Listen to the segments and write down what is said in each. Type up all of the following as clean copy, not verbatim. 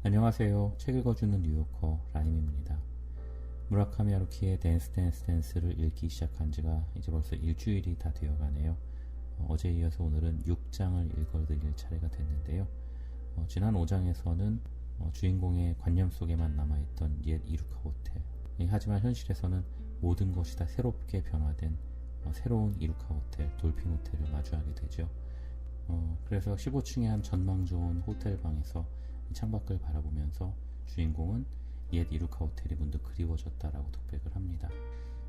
안녕하세요. 책 읽어주는 뉴요커 라임입니다. 무라카미 하루키의 댄스 댄스 댄스를 읽기 시작한 지가 이제 벌써 일주일이 다 되어가네요. 어제에 이어서 오늘은 6장을 읽어드릴 차례가 됐는데요. 지난 5장에서는 주인공의 관념 속에만 남아있던 옛 이루카 호텔, 하지만 현실에서는 모든 것이 다 새롭게 변화된 새로운 이루카 호텔, 돌핀 호텔을 마주하게 되죠. 그래서 15층의 한 전망 좋은 호텔 방에서 창밖을 바라보면서 주인공은 옛 이루카 호텔이 문득 그리워졌다라고 독백을 합니다.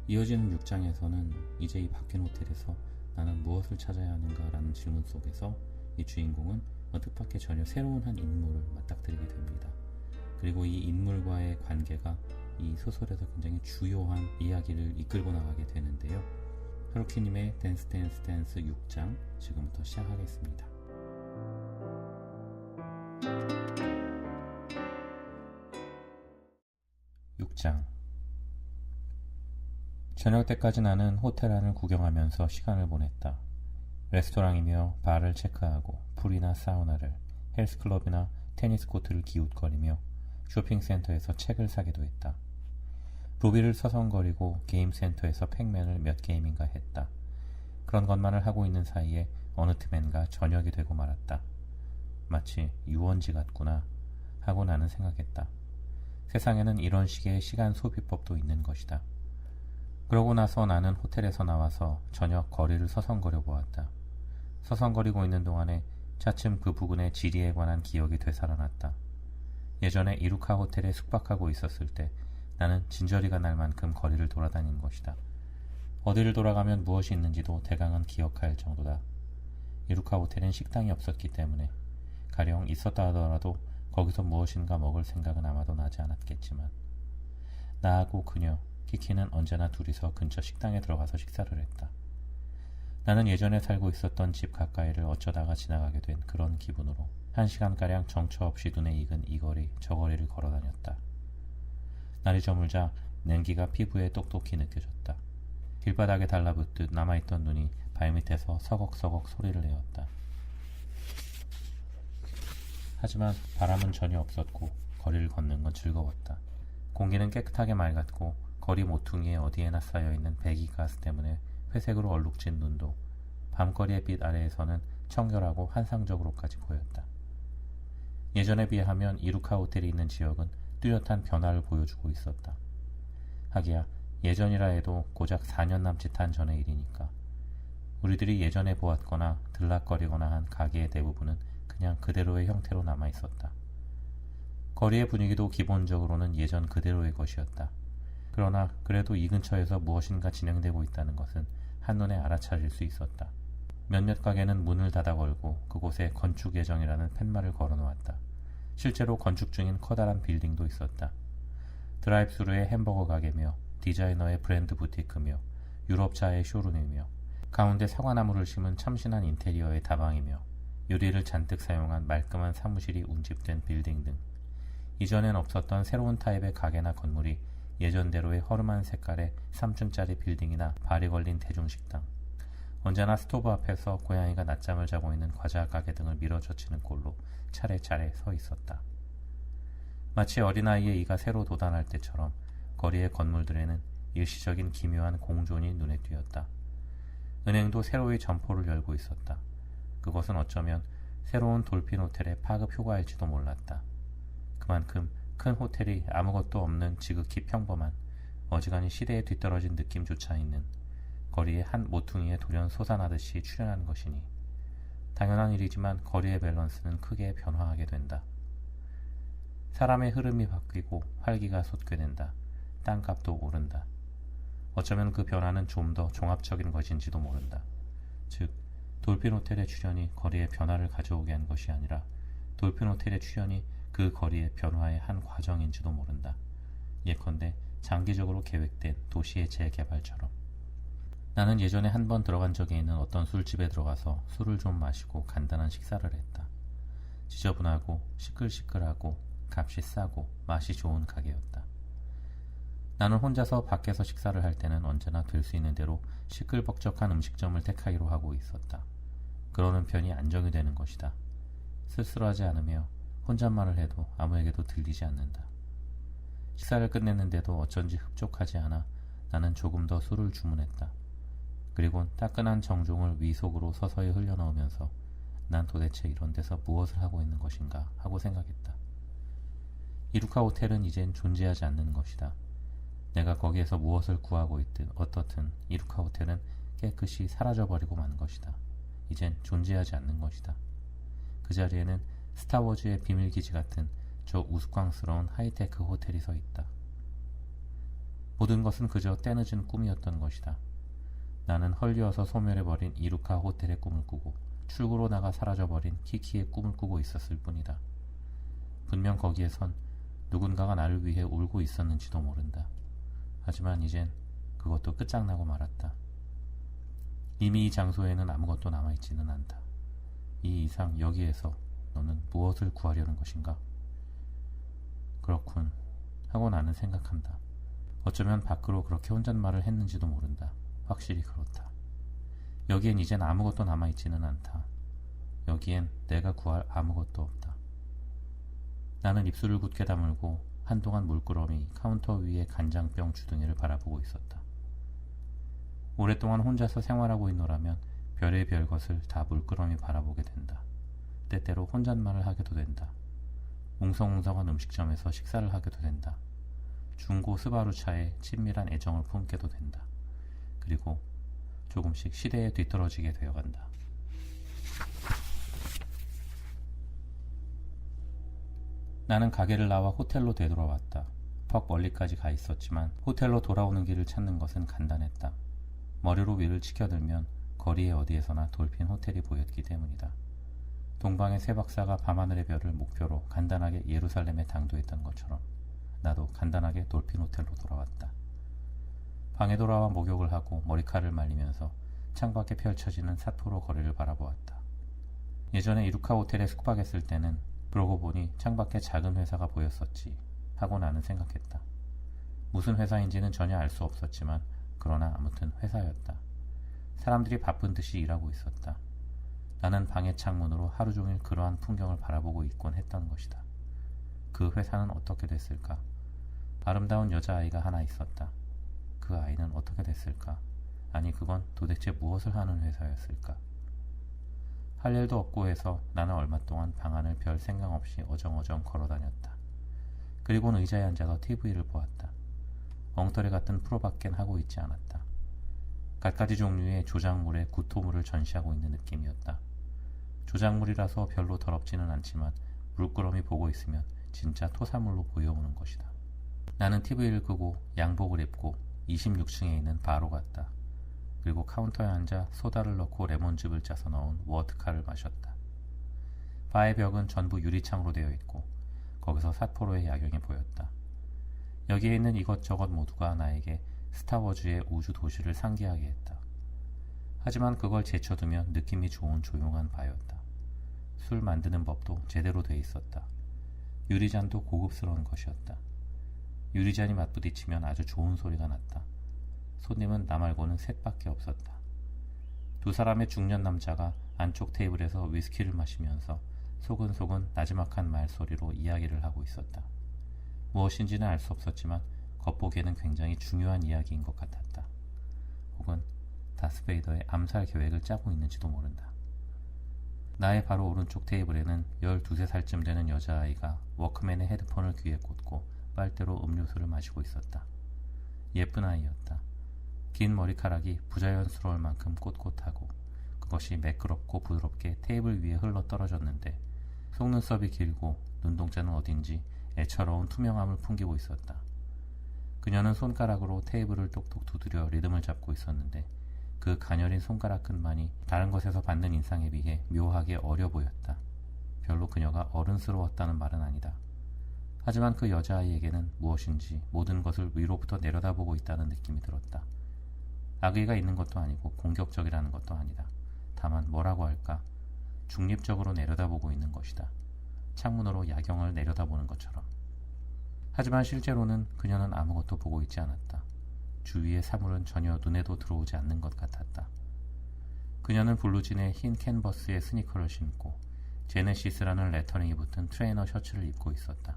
이어지는 6장에서는 이제 이 바뀐 호텔에서 나는 무엇을 찾아야 하는가 라는 질문 속에서 이 주인공은 뜻밖의 전혀 새로운 한 인물을 맞닥뜨리게 됩니다. 그리고 이 인물과의 관계가 이 소설에서 굉장히 주요한 이야기를 이끌고 나가게 되는데요. 하루키님의 댄스 댄스 댄스 6장 지금부터 시작하겠습니다. 저녁 때까지 나는 호텔 안을 구경하면서 시간을 보냈다. 레스토랑이며 바를 체크하고 풀이나 사우나를, 헬스클럽이나 테니스 코트를 기웃거리며 쇼핑센터에서 책을 사기도 했다. 로비를 서성거리고 게임센터에서 팩맨을 몇 게임인가 했다. 그런 것만을 하고 있는 사이에 어느 틈엔가 저녁이 되고 말았다. 마치 유원지 같구나 하고 나는 생각했다. 세상에는 이런 식의 시간 소비법도 있는 것이다. 그러고 나서 나는 호텔에서 나와서 저녁 거리를 서성거려 보았다. 서성거리고 있는 동안에 차츰 그 부근의 지리에 관한 기억이 되살아났다. 예전에 이루카 호텔에 숙박하고 있었을 때 나는 진저리가 날 만큼 거리를 돌아다닌 것이다. 어디를 돌아가면 무엇이 있는지도 대강은 기억할 정도다. 이루카 호텔엔 식당이 없었기 때문에 가령 있었다 하더라도 거기서 무엇인가 먹을 생각은 아마도 나지 않았겠지만 나하고 그녀, 키키는 언제나 둘이서 근처 식당에 들어가서 식사를 했다. 나는 예전에 살고 있었던 집 가까이를 어쩌다가 지나가게 된 그런 기분으로 1시간가량 정처 없이 눈에 익은 이 거리 저 거리를 걸어다녔다. 날이 저물자 냉기가 피부에 똑똑히 느껴졌다. 길바닥에 달라붙듯 남아있던 눈이 발밑에서 서걱서걱 소리를 내었다. 하지만 바람은 전혀 없었고 거리를 걷는 건 즐거웠다. 공기는 깨끗하게 맑았고 거리 모퉁이에 어디에나 쌓여있는 배기가스 때문에 회색으로 얼룩진 눈도 밤거리의 빛 아래에서는 청결하고 환상적으로까지 보였다. 예전에 비하면 이루카 호텔이 있는 지역은 뚜렷한 변화를 보여주고 있었다. 하기야 예전이라 해도 고작 4년 남짓한 전의 일이니까 우리들이 예전에 보았거나 들락거리거나 한 가게의 대부분은 그냥 그대로의 형태로 남아있었다. 거리의 분위기도 기본적으로는 예전 그대로의 것이었다. 그러나 그래도 이 근처에서 무엇인가 진행되고 있다는 것은 한눈에 알아차릴 수 있었다. 몇몇 가게는 문을 닫아 걸고 그곳에 건축 예정이라는 팻말을 걸어놓았다. 실제로 건축 중인 커다란 빌딩도 있었다. 드라이브스루의 햄버거 가게며 디자이너의 브랜드 부티크며 유럽차의 쇼룸이며 가운데 사과나무를 심은 참신한 인테리어의 다방이며 유리를 잔뜩 사용한 말끔한 사무실이 운집된 빌딩 등 이전엔 없었던 새로운 타입의 가게나 건물이 예전대로의 허름한 색깔의 3층짜리 빌딩이나 발이 걸린 대중식당, 언제나 스토브 앞에서 고양이가 낮잠을 자고 있는 과자 가게 등을 밀어젖히는 꼴로 차례차례 서 있었다. 마치 어린아이의 이가 새로 돋아날 때처럼 거리의 건물들에는 일시적인 기묘한 공존이 눈에 띄었다. 은행도 새로이 점포를 열고 있었다. 그것은 어쩌면 새로운 돌핀 호텔의 파급 효과일지도 몰랐다. 그만큼 큰 호텔이 아무것도 없는 지극히 평범한 어지간히 시대에 뒤떨어진 느낌조차 있는 거리의 한 모퉁이에 돌연 솟아나듯이 출현한 것이니 당연한 일이지만 거리의 밸런스는 크게 변화하게 된다. 사람의 흐름이 바뀌고 활기가 솟게 된다. 땅값도 오른다. 어쩌면 그 변화는 좀 더 종합적인 것인지도 모른다. 즉 돌핀 호텔의 출현이 거리의 변화를 가져오게 한 것이 아니라 돌핀 호텔의 출현이 그 거리의 변화의 한 과정인지도 모른다. 예컨대 장기적으로 계획된 도시의 재개발처럼. 나는 예전에 한 번 들어간 적이 있는 어떤 술집에 들어가서 술을 좀 마시고 간단한 식사를 했다. 지저분하고 시끌시끌하고 값이 싸고 맛이 좋은 가게였다. 나는 혼자서 밖에서 식사를 할 때는 언제나 될 수 있는 대로 시끌벅적한 음식점을 택하기로 하고 있었다. 그러는 편이 안정이 되는 것이다. 쓸쓸하지 않으며 혼잣말을 해도 아무에게도 들리지 않는다. 식사를 끝냈는데도 어쩐지 흡족하지 않아 나는 조금 더 술을 주문했다. 그리고 따끈한 정종을 위 속으로 서서히 흘려넣으면서 난 도대체 이런 데서 무엇을 하고 있는 것인가 하고 생각했다. 이루카 호텔은 이젠 존재하지 않는 것이다. 내가 거기에서 무엇을 구하고 있든 어떻든 이루카 호텔은 깨끗이 사라져버리고 만 것이다. 이젠 존재하지 않는 것이다. 그 자리에는 스타워즈의 비밀기지 같은 저 우스꽝스러운 하이테크 호텔이 서 있다. 모든 것은 그저 때늦은 꿈이었던 것이다. 나는 헐리어서 소멸해버린 이루카 호텔의 꿈을 꾸고 출구로 나가 사라져버린 키키의 꿈을 꾸고 있었을 뿐이다. 분명 거기에선 누군가가 나를 위해 울고 있었는지도 모른다. 하지만 이젠 그것도 끝장나고 말았다. 이미 이 장소에는 아무것도 남아있지는 않다. 이 이상 여기에서 너는 무엇을 구하려는 것인가? 그렇군 하고 나는 생각한다. 어쩌면 밖으로 그렇게 혼잣말을 했는지도 모른다. 확실히 그렇다. 여기엔 이젠 아무것도 남아있지는 않다. 여기엔 내가 구할 아무것도 없다. 나는 입술을 굳게 다물고 한동안 물끄러미 카운터 위의 간장병 주둥이를 바라보고 있었다. 오랫동안 혼자서 생활하고 있노라면 별의별 것을 다 물끄러미 바라보게 된다. 때때로 혼잣말을 하게도 된다. 웅성웅성한 음식점에서 식사를 하게도 된다. 중고 스바루차에 친밀한 애정을 품게도 된다. 그리고 조금씩 시대에 뒤떨어지게 되어간다. 나는 가게를 나와 호텔로 되돌아왔다. 퍽 멀리까지 가 있었지만 호텔로 돌아오는 길을 찾는 것은 간단했다. 머리로 위를 치켜들면 거리의 어디에서나 돌핀 호텔이 보였기 때문이다. 동방의 새 박사가 밤하늘의 별을 목표로 간단하게 예루살렘에 당도했던 것처럼 나도 간단하게 돌핀 호텔로 돌아왔다. 방에 돌아와 목욕을 하고 머리카락을 말리면서 창밖에 펼쳐지는 사토로 거리를 바라보았다. 예전에 이루카 호텔에 숙박했을 때는 그러고 보니 창밖에 작은 회사가 보였었지 하고 나는 생각했다. 무슨 회사인지는 전혀 알 수 없었지만 그러나 아무튼 회사였다. 사람들이 바쁜 듯이 일하고 있었다. 나는 방의 창문으로 하루 종일 그러한 풍경을 바라보고 있곤 했던 것이다. 그 회사는 어떻게 됐을까? 아름다운 여자아이가 하나 있었다. 그 아이는 어떻게 됐을까? 아니 그건 도대체 무엇을 하는 회사였을까? 할 일도 없고 해서 나는 얼마 동안 방 안을 별 생각 없이 어정어정 걸어다녔다. 그리고는 의자에 앉아서 TV를 보았다. 엉터리 같은 프로밖엔 하고 있지 않았다. 갖가지 종류의 조작물에 구토물을 전시하고 있는 느낌이었다. 조작물이라서 별로 더럽지는 않지만 물끄러미 보고 있으면 진짜 토사물로 보여오는 것이다. 나는 TV를 끄고 양복을 입고 26층에 있는 바로 갔다. 그리고 카운터에 앉아 소다를 넣고 레몬즙을 짜서 넣은 워드카를 마셨다. 바의 벽은 전부 유리창으로 되어 있고 거기서 삿포로의 야경이 보였다. 여기에 있는 이것저것 모두가 나에게 스타워즈의 우주 도시를 상기하게 했다. 하지만 그걸 제쳐두면 느낌이 좋은 조용한 바였다. 술 만드는 법도 제대로 돼 있었다. 유리잔도 고급스러운 것이었다. 유리잔이 맞부딪히면 아주 좋은 소리가 났다. 손님은 나 말고는 셋밖에 없었다. 두 사람의 중년 남자가 안쪽 테이블에서 위스키를 마시면서 소근소근 나지막한 말소리로 이야기를 하고 있었다. 무엇인지는 알 수 없었지만 겉보기에는 굉장히 중요한 이야기인 것 같았다. 혹은 다스베이더의 암살 계획을 짜고 있는지도 모른다. 나의 바로 오른쪽 테이블에는 12~13살쯤 되는 여자아이가 워크맨의 헤드폰을 귀에 꽂고 빨대로 음료수를 마시고 있었다. 예쁜 아이였다. 긴 머리카락이 부자연스러울 만큼 꼿꼿하고 그것이 매끄럽고 부드럽게 테이블 위에 흘러떨어졌는데 속눈썹이 길고 눈동자는 어딘지 애처로운 투명함을 풍기고 있었다. 그녀는 손가락으로 테이블을 똑똑 두드려 리듬을 잡고 있었는데 그 가녀린 손가락 끝만이 다른 것에서 받는 인상에 비해 묘하게 어려 보였다. 별로 그녀가 어른스러웠다는 말은 아니다. 하지만 그 여자아이에게는 무엇인지 모든 것을 위로부터 내려다보고 있다는 느낌이 들었다. 악의가 있는 것도 아니고 공격적이라는 것도 아니다. 다만 뭐라고 할까? 중립적으로 내려다보고 있는 것이다. 창문으로 야경을 내려다보는 것처럼. 하지만 실제로는 그녀는 아무것도 보고 있지 않았다. 주위의 사물은 전혀 눈에도 들어오지 않는 것 같았다. 그녀는 블루진의 흰 캔버스에 스니커를 신고 제네시스라는 레터링이 붙은 트레이너 셔츠를 입고 있었다.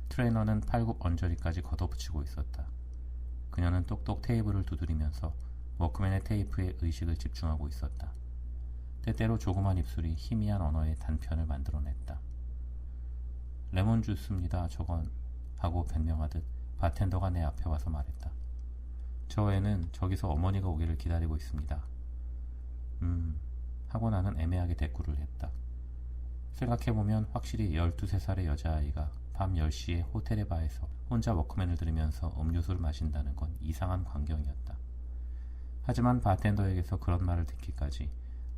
트레이너는 팔굽 언저리까지 걷어붙이고 있었다. 그녀는 똑똑 테이블을 두드리면서 워크맨의 테이프에 의식을 집중하고 있었다. 때때로 조그만 입술이 희미한 언어의 단편을 만들어냈다. 레몬 주스입니다, 저건. 하고 변명하듯 바텐더가 내 앞에 와서 말했다. 저 애는 저기서 어머니가 오기를 기다리고 있습니다. 하고 나는 애매하게 대꾸를 했다. 생각해보면 확실히 12~13살의 여자아이가 밤 10시에 호텔의 바에서 혼자 워크맨을 들으면서 음료수를 마신다는 건 이상한 광경이었다. 하지만 바텐더에게서 그런 말을 듣기까지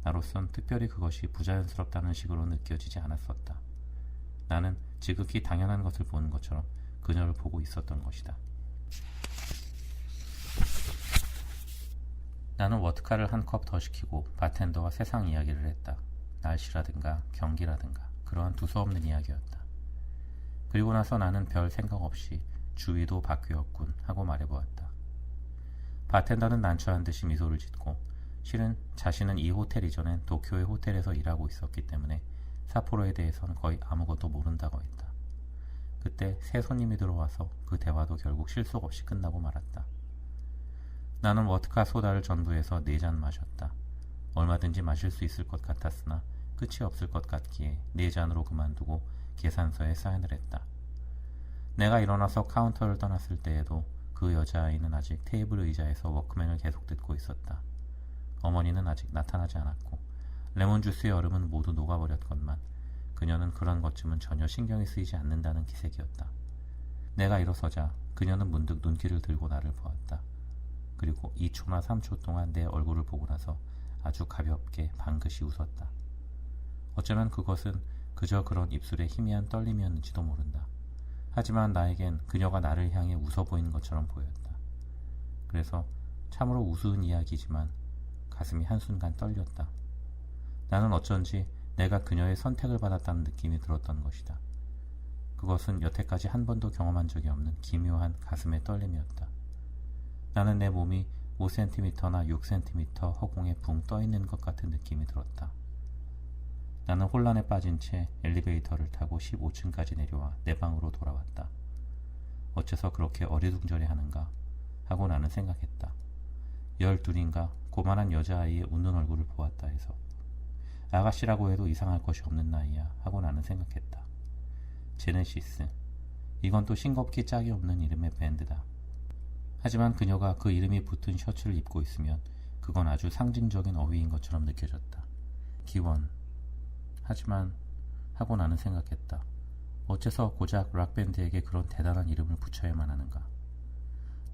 나로선 특별히 그것이 부자연스럽다는 식으로 느껴지지 않았었다. 나는 지극히 당연한 것을 보는 것처럼 그녀를 보고 있었던 것이다. 나는 워드카를 한 컵 더 시키고 바텐더와 세상 이야기를 했다. 날씨라든가 경기라든가 그러한 두서없는 이야기였다. 그리고 나서 나는 별 생각 없이 주위도 바뀌었군 하고 말해보았다. 바텐더는 난처한 듯이 미소를 짓고 실은 자신은 이 호텔 이전엔 도쿄의 호텔에서 일하고 있었기 때문에 삿포로에 대해서는 거의 아무것도 모른다고 했다. 그때 새 손님이 들어와서 그 대화도 결국 실속 없이 끝나고 말았다. 나는 워드카 소다를 전부해서 4잔 마셨다. 얼마든지 마실 수 있을 것 같았으나 끝이 없을 것 같기에 4잔으로 그만두고 계산서에 사인을 했다. 내가 일어나서 카운터를 떠났을 때에도 그 여자아이는 아직 테이블 의자에서 워크맨을 계속 듣고 있었다. 어머니는 아직 나타나지 않았고 레몬 주스의 얼음은 모두 녹아버렸건만 그녀는 그런 것쯤은 전혀 신경이 쓰이지 않는다는 기색이었다. 내가 일어서자 그녀는 문득 눈길을 들고 나를 보았다. 그리고 2초나 3초 동안 내 얼굴을 보고 나서 아주 가볍게 방긋이 웃었다. 어쩌면 그것은 그저 그런 입술의 희미한 떨림이었는지도 모른다. 하지만 나에겐 그녀가 나를 향해 웃어 보이는 것처럼 보였다. 그래서 참으로 우스운 이야기지만 가슴이 한순간 떨렸다. 나는 어쩐지 내가 그녀의 선택을 받았다는 느낌이 들었던 것이다. 그것은 여태까지 한 번도 경험한 적이 없는 기묘한 가슴의 떨림이었다. 나는 내 몸이 5cm나 6cm 허공에 붕 떠있는 것 같은 느낌이 들었다. 나는 혼란에 빠진 채 엘리베이터를 타고 15층까지 내려와 내 방으로 돌아왔다. 어째서 그렇게 어리둥절해 하는가 하고 나는 생각했다. 12인가 고만한 여자아이의 웃는 얼굴을 보았다 해서 아가씨라고 해도 이상할 것이 없는 나이야 하고 나는 생각했다. 제네시스, 이건 또 싱겁기 짝이 없는 이름의 밴드다. 하지만 그녀가 그 이름이 붙은 셔츠를 입고 있으면 그건 아주 상징적인 어휘인 것처럼 느껴졌다. 기원. 하지만 하고 나는 생각했다. 어째서 고작 락밴드에게 그런 대단한 이름을 붙여야만 하는가.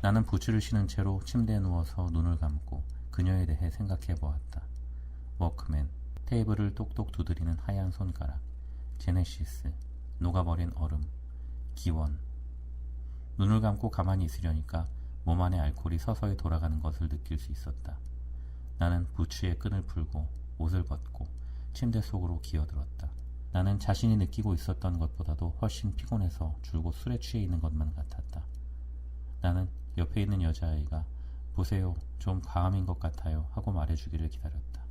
나는 부츠를 신은 채로 침대에 누워서 눈을 감고 그녀에 대해 생각해 보았다. 워크맨, 테이블을 똑똑 두드리는 하얀 손가락, 제네시스, 녹아버린 얼음, 기원. 눈을 감고 가만히 있으려니까 몸 안에 알코올이 서서히 돌아가는 것을 느낄 수 있었다. 나는 부츠의 끈을 풀고 옷을 벗고 침대 속으로 기어들었다. 나는 자신이 느끼고 있었던 것보다도 훨씬 피곤해서 줄곧 술에 취해 있는 것만 같았다. 나는 옆에 있는 여자아이가 보세요, 좀 과음인 것 같아요 하고 말해주기를 기다렸다.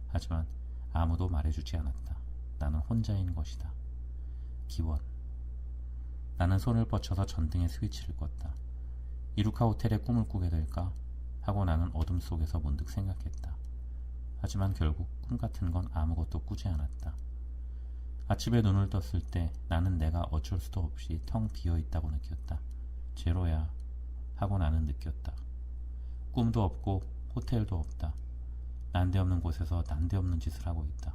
하지만 아무도 말해주지 않았다. 나는 혼자인 것이다. 기원. 나는 손을 뻗쳐서 전등의 스위치를 껐다. 이루카 호텔의 꿈을 꾸게 될까? 하고 나는 어둠 속에서 문득 생각했다. 하지만 결국 꿈 같은 건 아무것도 꾸지 않았다. 아침에 눈을 떴을 때 나는 내가 어쩔 수도 없이 텅 비어있다고 느꼈다. 제로야 하고 나는 느꼈다. 꿈도 없고 호텔도 없다. 난데없는 곳에서 난데없는 짓을 하고 있다.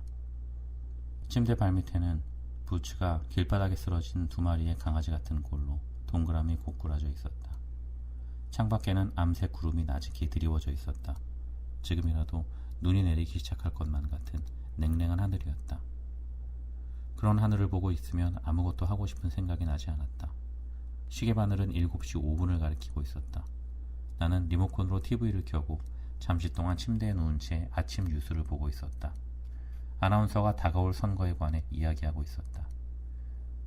침대 발밑에는 부츠가 길바닥에 쓰러진 2마리의 강아지 같은 꼴로 동그라미 고꾸라져 있었다. 창밖에는 암색 구름이 나직히 드리워져 있었다. 지금이라도 눈이 내리기 시작할 것만 같은 냉랭한 하늘이었다. 그런 하늘을 보고 있으면 아무것도 하고 싶은 생각이 나지 않았다. 시계바늘은 7시 5분을 가리키고 있었다. 나는 리모컨으로 TV를 켜고 잠시 동안 침대에 누운 채 아침 뉴스를 보고 있었다. 아나운서가 다가올 선거에 관해 이야기하고 있었다.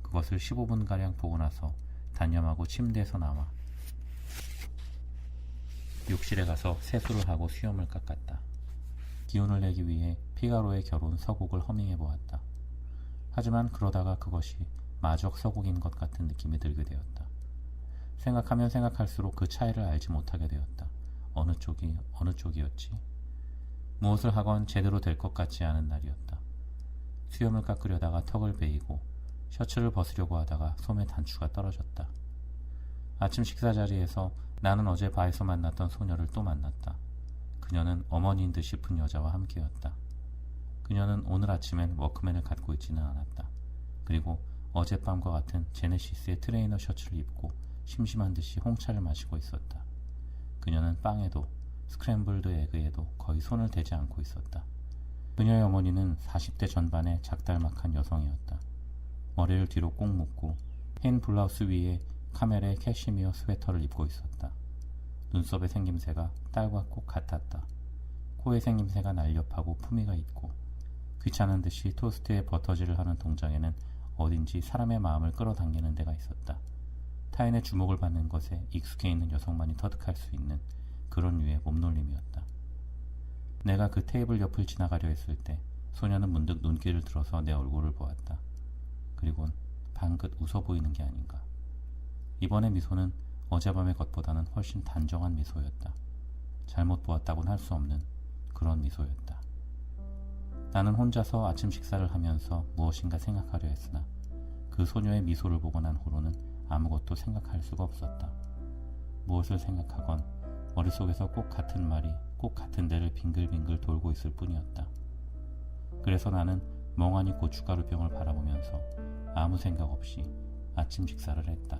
그것을 15분가량 보고 나서 단념하고 침대에서 나와 욕실에 가서 세수를 하고 수염을 깎았다. 기운을 내기 위해 피가로의 결혼 서곡을 허밍해 보았다. 하지만 그러다가 그것이 마적 서곡인 것 같은 느낌이 들게 되었다. 생각하면 생각할수록 그 차이를 알지 못하게 되었다. 어느 쪽이 어느 쪽이었지? 무엇을 하건 제대로 될 것 같지 않은 날이었다. 수염을 깎으려다가 턱을 베이고 셔츠를 벗으려고 하다가 솜의 단추가 떨어졌다. 아침 식사 자리에서 나는 어제 바에서 만났던 소녀를 또 만났다. 그녀는 어머니인 듯 싶은 여자와 함께였다. 그녀는 오늘 아침엔 워크맨을 갖고 있지는 않았다. 그리고 어젯밤과 같은 제네시스의 트레이너 셔츠를 입고 심심한 듯이 홍차를 마시고 있었다. 그녀는 빵에도 스크램블드 에그에도 거의 손을 대지 않고 있었다. 그녀의 어머니는 40대 전반의 작달막한 여성이었다. 머리를 뒤로 꼭 묶고 흰 블라우스 위에 카멜의 캐시미어 스웨터를 입고 있었다. 눈썹의 생김새가 딸과 꼭 같았다. 코의 생김새가 날렵하고 품위가 있고 귀찮은 듯이 토스트에 버터질을 하는 동작에는 어딘지 사람의 마음을 끌어당기는 데가 있었다. 타인의 주목을 받는 것에 익숙해 있는 여성만이 터득할 수 있는 그런 류의 몸놀림이었다. 내가 그 테이블 옆을 지나가려 했을 때 소녀는 문득 눈길을 들어서 내 얼굴을 보았다. 그리곤 방긋 웃어 보이는 게 아닌가. 이번의 미소는 어젯밤의 것보다는 훨씬 단정한 미소였다. 잘못 보았다고는 할 수 없는 그런 미소였다. 나는 혼자서 아침 식사를 하면서 무엇인가 생각하려 했으나 그 소녀의 미소를 보고 난 후로는 아무것도 생각할 수가 없었다. 무엇을 생각하건 머릿속에서 꼭 같은 말이 꼭 같은 데를 빙글빙글 돌고 있을 뿐이었다. 그래서 나는 멍하니 고춧가루병을 바라보면서 아무 생각 없이 아침 식사를 했다.